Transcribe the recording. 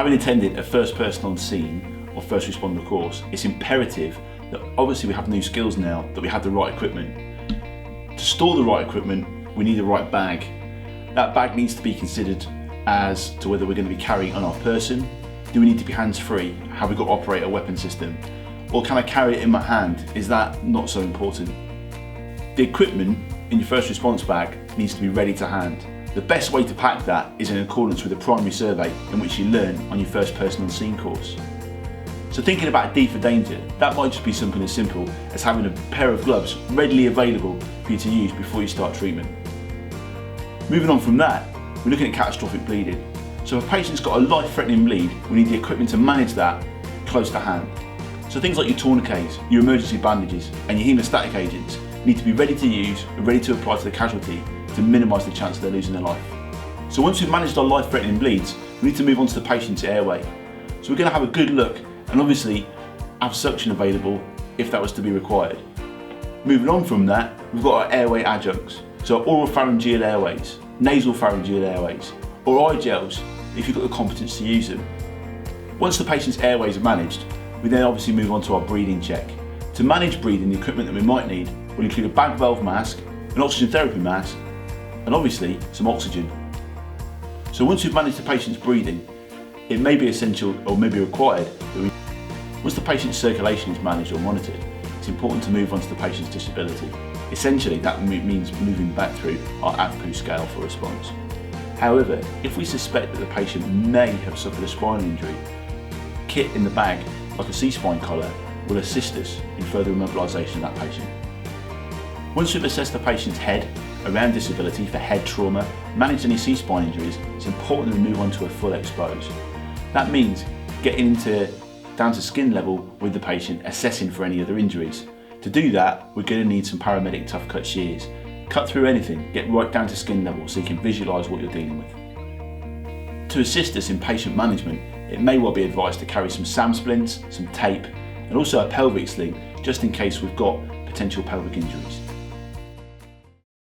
Having attended a first person on scene or first responder course, it's imperative that obviously we have new skills now, that we have the right equipment. To store the right equipment, we need the right bag. That bag needs to be considered as to whether we're going to be carrying on our person. Do we need to be hands-free? Have we got to operate a weapon system? Or can I carry it in my hand? Is that not so important? The equipment in your first response bag needs to be ready to hand. The best way to pack that is in accordance with the primary survey in which you learn on your first person on scene course. So thinking about D for danger, that might just be something as simple as having a pair of gloves readily available for you to use before you start treatment. Moving on from that, we're looking at catastrophic bleeding. So if a patient's got a life-threatening bleed, we need the equipment to manage that close to hand. So things like your tourniquets, your emergency bandages and your hemostatic agents need to be ready to use and ready to apply to the casualty to minimise the chance of them losing their life. So once we've managed our life-threatening bleeds, we need to move on to the patient's airway. So we're going to have a good look and obviously have suction available if that was to be required. Moving on from that, we've got our airway adjuncts. So oropharyngeal airways, nasal pharyngeal airways, or eye gels if you've got the competence to use them. Once the patient's airways are managed, we then obviously move on to our breathing check. To manage breathing, the equipment that we might need will include a bag valve mask, an oxygen therapy mask, and obviously some oxygen. So once we've managed the patient's breathing, it may be essential or may be required that once the patient's circulation is managed or monitored, it's important to move on to the patient's disability. Essentially, that means moving back through our AVPU scale for response. However, if we suspect that the patient may have suffered a spinal injury, kit in the bag, like a C-spine collar, will assist us in further immobilisation of that patient. Once we've assessed the patient's head around disability for head trauma, managed any C-spine injuries, it's important that we move on to a full expose. That means getting down to skin level with the patient, assessing for any other injuries. To do that, we're going to need some paramedic tough cut shears. Cut through anything, get right down to skin level so you can visualise what you're dealing with. To assist us in patient management, it may well be advised to carry some SAM splints, some tape, and also a pelvic sling, just in case we've got potential pelvic injuries.